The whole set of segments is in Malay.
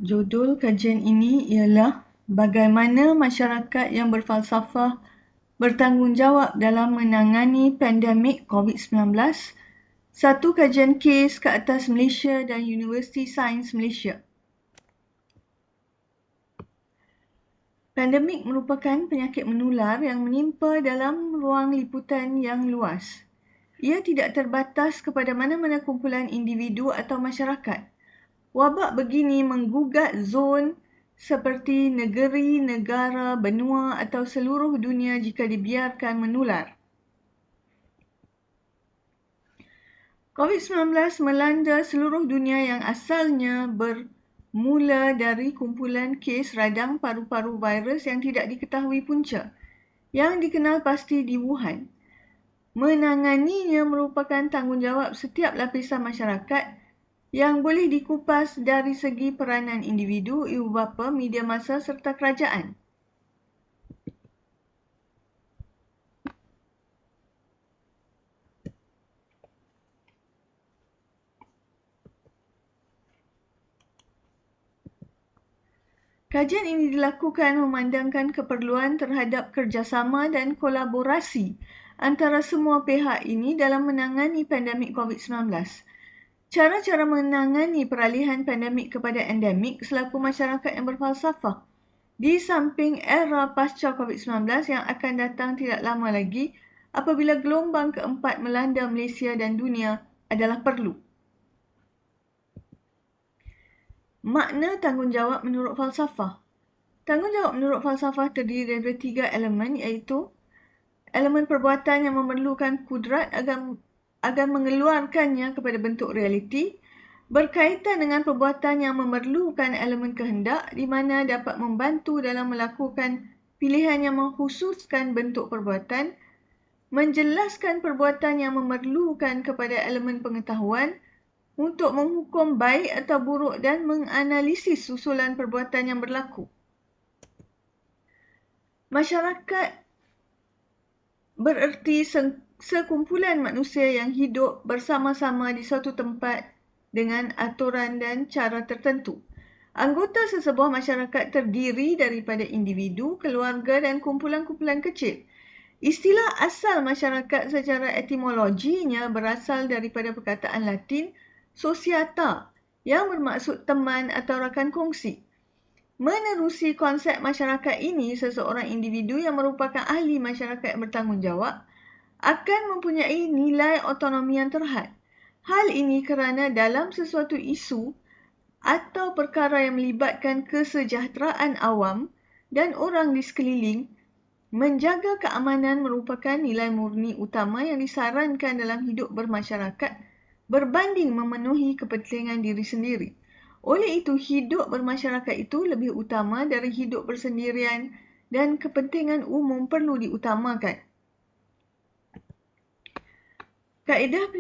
Judul kajian ini ialah Bagaimana Masyarakat yang Berfalsafah Bertanggungjawab dalam Menangani Pandemik COVID-19, satu kajian kes ke atas Malaysia dan Universiti Sains Malaysia. Pandemik merupakan penyakit menular yang menimpa dalam ruang liputan yang luas. Ia tidak terbatas kepada mana-mana kumpulan individu atau masyarakat. Wabak begini menggugat zon seperti negeri, negara, benua atau seluruh dunia jika dibiarkan menular. COVID-19 melanda seluruh dunia yang asalnya bermula dari kumpulan kes radang paru-paru virus yang tidak diketahui punca, yang dikenal pasti di Wuhan. Menanganinya merupakan tanggungjawab setiap lapisan masyarakat yang boleh dikupas dari segi peranan individu, ibu bapa, media massa serta kerajaan. Kajian ini dilakukan memandangkan keperluan terhadap kerjasama dan kolaborasi antara semua pihak ini dalam menangani pandemik COVID-19. Cara-cara menangani peralihan pandemik kepada endemik selaku masyarakat yang berfalsafah di samping era pasca COVID-19 yang akan datang tidak lama lagi apabila gelombang keempat melanda Malaysia dan dunia adalah perlu. Makna tanggungjawab menurut falsafah. Tanggungjawab menurut falsafah terdiri daripada 3 elemen iaitu elemen perbuatan yang memerlukan kudrat agar mengeluarkannya kepada bentuk realiti, berkaitan dengan perbuatan yang memerlukan elemen kehendak di mana dapat membantu dalam melakukan pilihan yang mengkhususkan bentuk perbuatan, menjelaskan perbuatan yang memerlukan kepada elemen pengetahuan untuk menghukum baik atau buruk dan menganalisis susulan perbuatan yang berlaku. Masyarakat bererti sekumpulan manusia yang hidup bersama-sama di suatu tempat dengan aturan dan cara tertentu. Anggota sesebuah masyarakat terdiri daripada individu, keluarga dan kumpulan-kumpulan kecil. Istilah asal masyarakat secara etimologinya berasal daripada perkataan Latin sociata yang bermaksud teman atau rakan kongsi. Menerusi konsep masyarakat ini, seseorang individu yang merupakan ahli masyarakat yang bertanggungjawab akan mempunyai nilai autonomi yang terhad. Hal ini kerana dalam sesuatu isu atau perkara yang melibatkan kesejahteraan awam dan orang di sekeliling, menjaga keamanan merupakan nilai murni utama yang disarankan dalam hidup bermasyarakat berbanding memenuhi kepentingan diri sendiri. Oleh itu, hidup bermasyarakat itu lebih utama dari hidup bersendirian dan kepentingan umum perlu diutamakan. Kaedah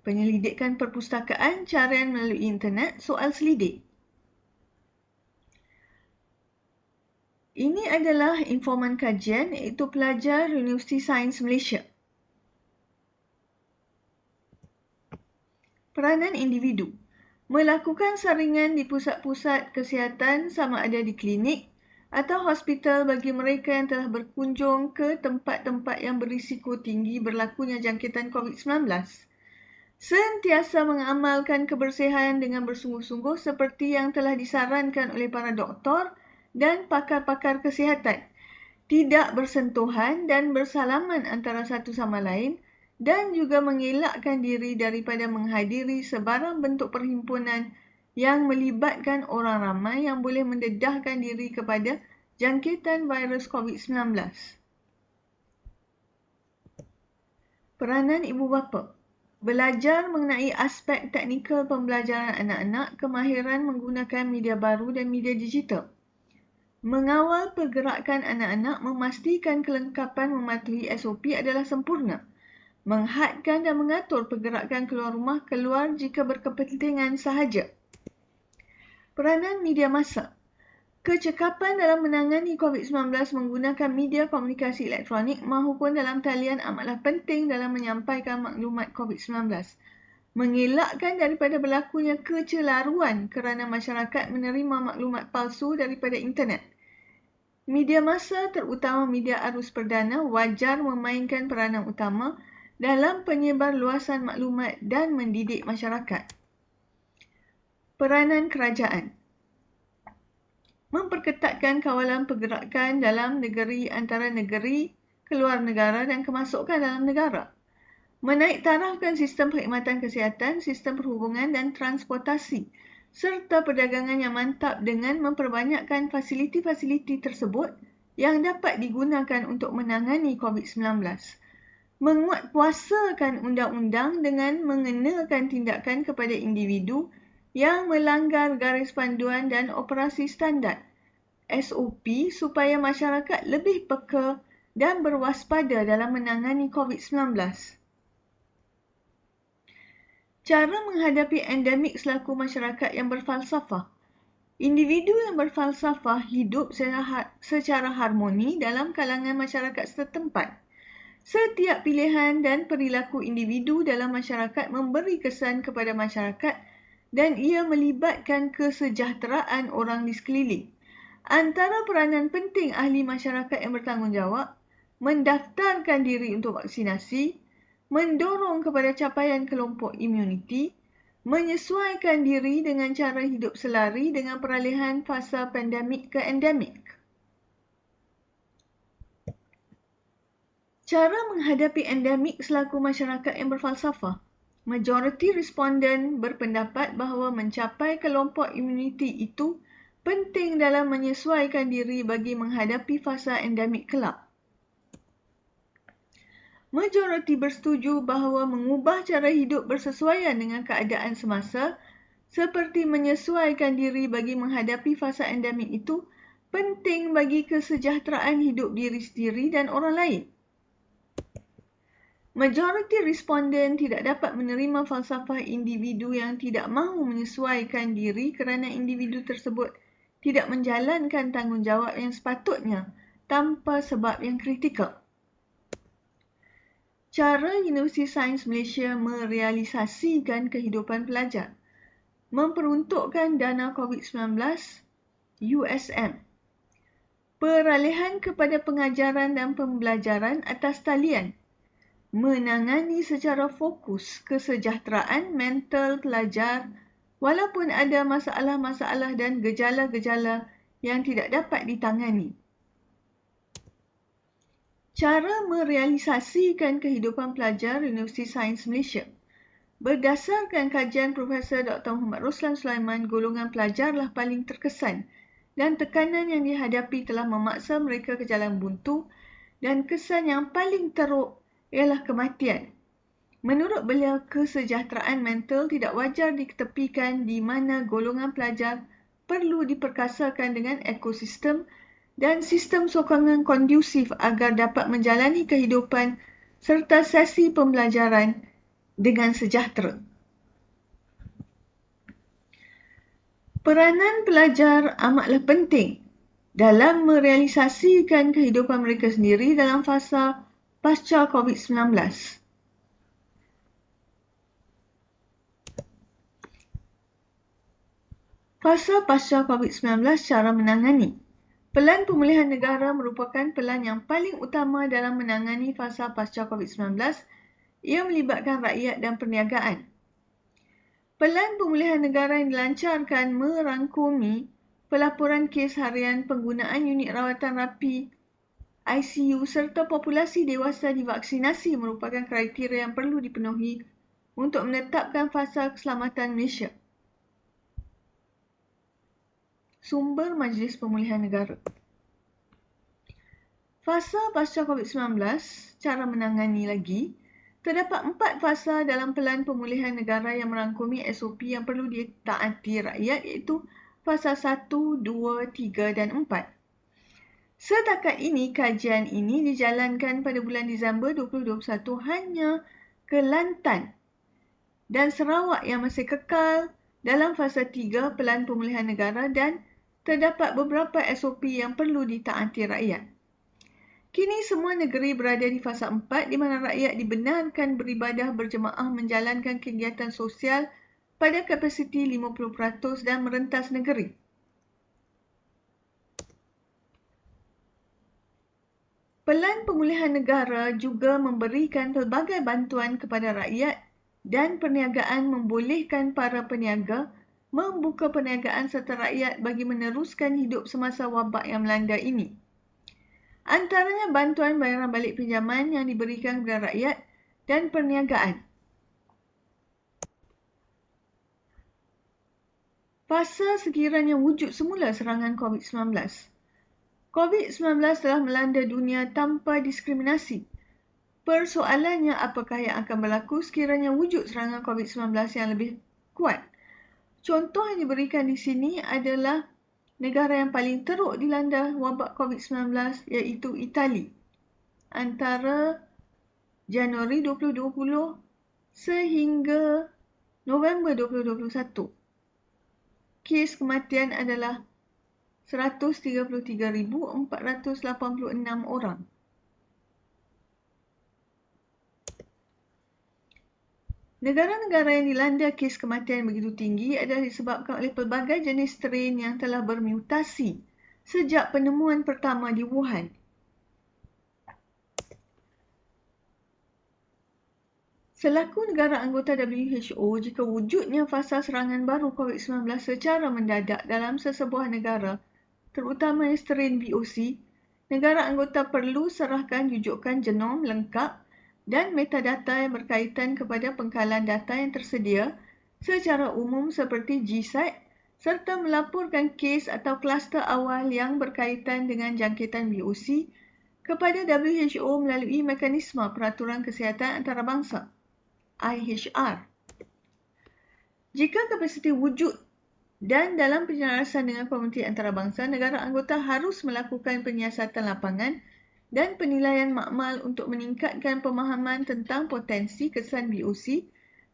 penyelidikan perpustakaan, carian melalui internet, soal selidik. Ini adalah informan kajian iaitu pelajar Universiti Sains Malaysia. Peranan individu. Melakukan saringan di pusat-pusat kesihatan sama ada di klinik atau hospital bagi mereka yang telah berkunjung ke tempat-tempat yang berisiko tinggi berlakunya jangkitan COVID-19. Sentiasa mengamalkan kebersihan dengan bersungguh-sungguh seperti yang telah disarankan oleh para doktor dan pakar-pakar kesihatan. Tidak bersentuhan dan bersalaman antara satu sama lain dan juga mengelakkan diri daripada menghadiri sebarang bentuk perhimpunan yang melibatkan orang ramai yang boleh mendedahkan diri kepada jangkitan virus COVID-19. Peranan ibu bapa. Belajar mengenai aspek teknikal pembelajaran anak-anak, kemahiran menggunakan media baru dan media digital. Mengawal pergerakan anak-anak, memastikan kelengkapan mematuhi SOP adalah sempurna. Menghadkan dan mengatur pergerakan keluar rumah keluar jika berkepentingan sahaja. Peranan media massa. Kecekapan dalam menangani COVID-19 menggunakan media komunikasi elektronik maupun dalam talian amatlah penting dalam menyampaikan maklumat COVID-19. mengelakkan daripada berlakunya kecelaruan kerana masyarakat menerima maklumat palsu daripada internet. Media massa, terutama media arus perdana, wajar memainkan peranan utama dalam penyebar luasan maklumat dan mendidik masyarakat. Peranan kerajaan memperketatkan kawalan pergerakan dalam negeri, antara negeri, keluar negara dan kemasukan dalam negara. Menaiktarafkan sistem perkhidmatan kesihatan, sistem perhubungan dan transportasi serta perdagangan yang mantap dengan memperbanyakkan fasiliti-fasiliti tersebut yang dapat digunakan untuk menangani COVID-19. Menguatkuasakan undang-undang dengan mengenakan tindakan kepada individu yang melanggar garis panduan dan operasi standard SOP supaya masyarakat lebih peka dan berwaspada dalam menangani COVID-19. Cara menghadapi endemik selaku masyarakat yang berfalsafah. Individu yang berfalsafah hidup secara harmoni dalam kalangan masyarakat setempat. Setiap pilihan dan perilaku individu dalam masyarakat memberi kesan kepada masyarakat dan ia melibatkan kesejahteraan orang di sekeliling. Antara peranan penting ahli masyarakat yang bertanggungjawab, mendaftarkan diri untuk vaksinasi, mendorong kepada capaian kelompok imuniti, menyesuaikan diri dengan cara hidup selari dengan peralihan fasa pandemik ke endemik. Cara menghadapi endemik selaku masyarakat yang berfalsafah. Majoriti responden berpendapat bahawa mencapai kelompok imuniti itu penting dalam menyesuaikan diri bagi menghadapi fasa endemik kelak. Majoriti bersetuju bahawa mengubah cara hidup bersesuaian dengan keadaan semasa seperti menyesuaikan diri bagi menghadapi fasa endemik itu penting bagi kesejahteraan hidup diri sendiri dan orang lain. Majoriti responden tidak dapat menerima falsafah individu yang tidak mahu menyesuaikan diri kerana individu tersebut tidak menjalankan tanggungjawab yang sepatutnya tanpa sebab yang kritikal. Cara Universiti Sains Malaysia merealisasikan kehidupan pelajar. Memperuntukkan dana COVID-19 USM. Peralihan kepada pengajaran dan pembelajaran atas talian. Menangani secara fokus kesejahteraan mental pelajar walaupun ada masalah-masalah dan gejala-gejala yang tidak dapat ditangani. Cara merealisasikan kehidupan pelajar Universiti Sains Malaysia. Berdasarkan kajian Profesor Dr. Muhammad Roslan Sulaiman, golongan pelajarlah paling terkesan dan tekanan yang dihadapi telah memaksa mereka ke jalan buntu dan kesan yang paling teruk ialah kematian. Menurut beliau, kesejahteraan mental tidak wajar diketepikan di mana golongan pelajar perlu diperkasakan dengan ekosistem dan sistem sokongan kondusif agar dapat menjalani kehidupan serta sesi pembelajaran dengan sejahtera. Peranan pelajar amatlah penting dalam merealisasikan kehidupan mereka sendiri dalam fasa pasca COVID-19. Fasa pasca COVID-19, cara menangani. Pelan pemulihan negara merupakan pelan yang paling utama dalam menangani fasa pasca COVID-19. Ia melibatkan rakyat dan perniagaan. Pelan pemulihan negara yang dilancarkan merangkumi pelaporan kes harian, penggunaan unit rawatan rapi ICU serta populasi dewasa divaksinasi merupakan kriteria yang perlu dipenuhi untuk menetapkan fasa keselamatan Malaysia. Sumber Majlis Pemulihan Negara. Fasa pasca COVID-19, cara menangani lagi, terdapat 4 fasa dalam pelan pemulihan negara yang merangkumi SOP yang perlu ditaati rakyat iaitu fasa 1, 2, 3 dan 4. Setakat ini, kajian ini dijalankan pada bulan Disember 2021 hanya Kelantan dan Sarawak yang masih kekal dalam fasa 3 pelan pemulihan negara dan terdapat beberapa SOP yang perlu ditaati rakyat. Kini semua negeri berada di fasa 4 di mana rakyat dibenarkan beribadah berjemaah menjalankan kegiatan sosial pada kapasiti 50% dan merentas negeri. Pelan pemulihan negara juga memberikan pelbagai bantuan kepada rakyat dan perniagaan membolehkan para peniaga membuka perniagaan serta rakyat bagi meneruskan hidup semasa wabak yang melanda ini. Antaranya bantuan bayaran balik pinjaman yang diberikan kepada rakyat dan perniagaan. Fasa sekiranya wujud semula serangan COVID-19. COVID-19 telah melanda dunia tanpa diskriminasi. Persoalannya apakah yang akan berlaku sekiranya wujud serangan COVID-19 yang lebih kuat? Contoh yang diberikan di sini adalah negara yang paling teruk dilanda wabak COVID-19 iaitu Itali. Antara Januari 2020 sehingga November 2021. Kes kematian adalah 133,486 orang. Negara-negara yang dilanda kes kematian begitu tinggi adalah disebabkan oleh pelbagai jenis strain yang telah bermutasi sejak penemuan pertama di Wuhan. Selaku negara anggota WHO, jika wujudnya fasa serangan baru COVID-19 secara mendadak dalam sesebuah negara, terutama strain VOC, negara anggota perlu serahkan rujukan genom lengkap dan metadata yang berkaitan kepada pengkalan data yang tersedia secara umum seperti GSAT serta melaporkan kes atau kluster awal yang berkaitan dengan jangkitan VOC kepada WHO melalui mekanisme peraturan kesihatan antarabangsa IHR. Jika kapasiti wujud dan dalam penyelarasan dengan komuniti antarabangsa, negara anggota harus melakukan penyiasatan lapangan dan penilaian makmal untuk meningkatkan pemahaman tentang potensi kesan VOC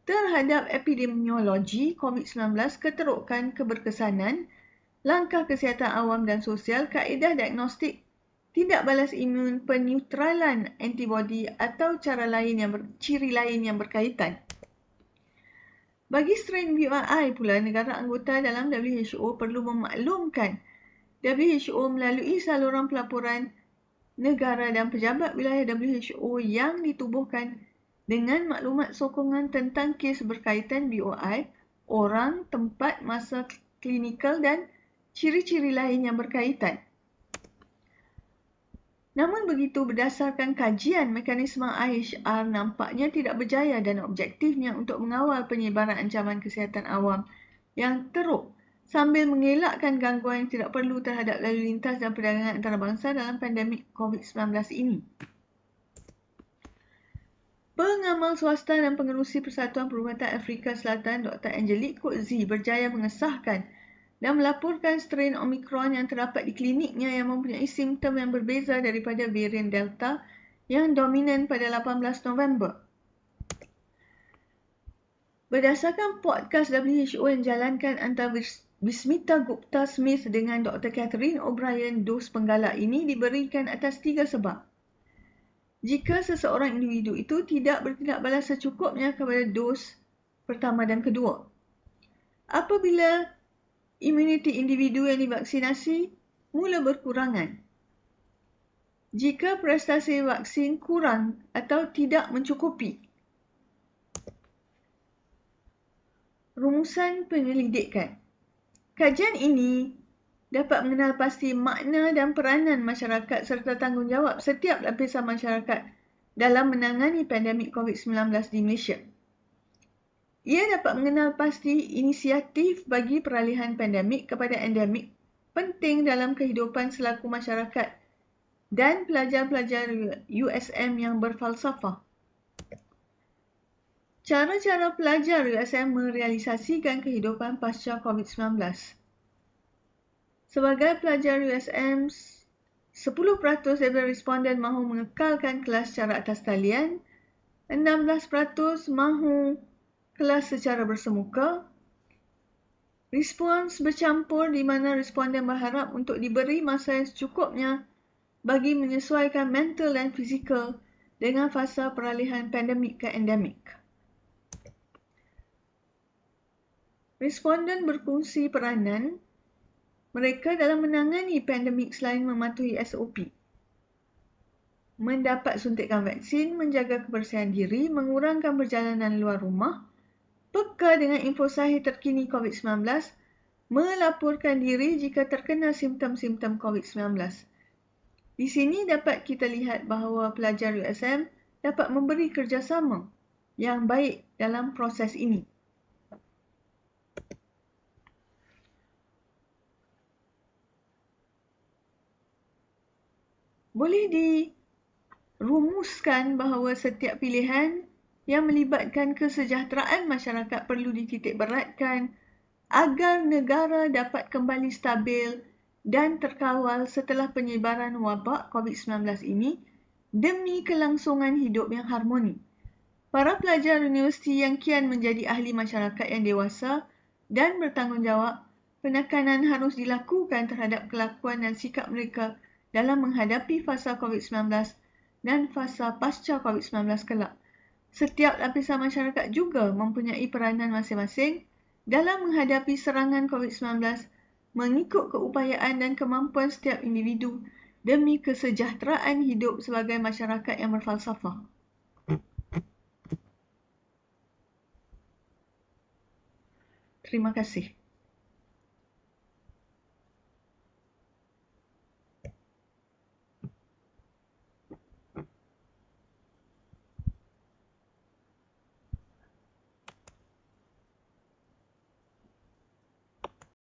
terhadap epidemiologi COVID-19, keterukan keberkesanan, langkah kesihatan awam dan sosial, kaedah diagnostik, tidak balas imun, peneutralan antibodi atau ciri lain yang berkaitan. Bagi strain VRI pula, negara anggota dalam WHO perlu memaklumkan WHO melalui saluran pelaporan negara dan pejabat wilayah WHO yang ditubuhkan dengan maklumat sokongan tentang kes berkaitan VOI, orang, tempat, masa klinikal dan ciri-ciri lain yang berkaitan. Namun begitu, berdasarkan kajian, mekanisme IHR nampaknya tidak berjaya dan objektifnya untuk mengawal penyebaran ancaman kesihatan awam yang teruk sambil mengelakkan gangguan yang tidak perlu terhadap lalu lintas dan perdagangan antarabangsa dalam pandemik COVID-19 ini. Pengamal swasta dan pengerusi Persatuan Perubatan Afrika Selatan Dr. Angelique Coetzee berjaya mengesahkan dan melaporkan strain Omicron yang terdapat di kliniknya yang mempunyai simptom yang berbeza daripada varian Delta yang dominan pada 18 November. Berdasarkan podcast WHO yang dijalankan antara Bismita Gupta Smith dengan Dr. Catherine O'Brien, dos penggalak ini diberikan atas 3 sebab. Jika seseorang individu itu tidak bertindak balas secukupnya kepada dos pertama dan kedua. Apabila imuniti individu yang divaksinasi mula berkurangan. Jika prestasi vaksin kurang atau tidak mencukupi. Rumusan penyelidikan. Kajian ini dapat mengenal pasti makna dan peranan masyarakat serta tanggungjawab setiap lapisan masyarakat dalam menangani pandemik COVID-19 di Malaysia. Ia dapat mengenal pasti inisiatif bagi peralihan pandemik kepada endemik penting dalam kehidupan selaku masyarakat dan pelajar-pelajar USM yang berfalsafah. Cara-cara pelajar USM merealisasikan kehidupan pasca COVID-19. Sebagai pelajar USM, 10% daripada responden mahu mengekalkan kelas secara atas talian, 16% mahu kelas secara bersemuka. Respons bercampur di mana responden berharap untuk diberi masa yang secukupnya bagi menyesuaikan mental dan fizikal dengan fasa peralihan pandemik ke endemik. Responden berfungsi peranan mereka dalam menangani pandemik selain mematuhi SOP. Mendapat suntikan vaksin, menjaga kebersihan diri, mengurangkan perjalanan luar rumah, peka dengan info sahih terkini COVID-19, melaporkan diri jika terkena simptom-simptom COVID-19. Di sini dapat kita lihat bahawa pelajar USM dapat memberi kerjasama yang baik dalam proses ini. Boleh dirumuskan bahawa setiap pilihan yang melibatkan kesejahteraan masyarakat perlu dititik beratkan agar negara dapat kembali stabil dan terkawal setelah penyebaran wabak COVID-19 ini demi kelangsungan hidup yang harmoni. Para pelajar universiti yang kian menjadi ahli masyarakat yang dewasa dan bertanggungjawab, penekanan harus dilakukan terhadap kelakuan dan sikap mereka dalam menghadapi fasa COVID-19 dan fasa pasca COVID-19 kelak. Setiap lapisan masyarakat juga mempunyai peranan masing-masing dalam menghadapi serangan COVID-19 mengikut keupayaan dan kemampuan setiap individu demi kesejahteraan hidup sebagai masyarakat yang berfalsafah. Terima kasih.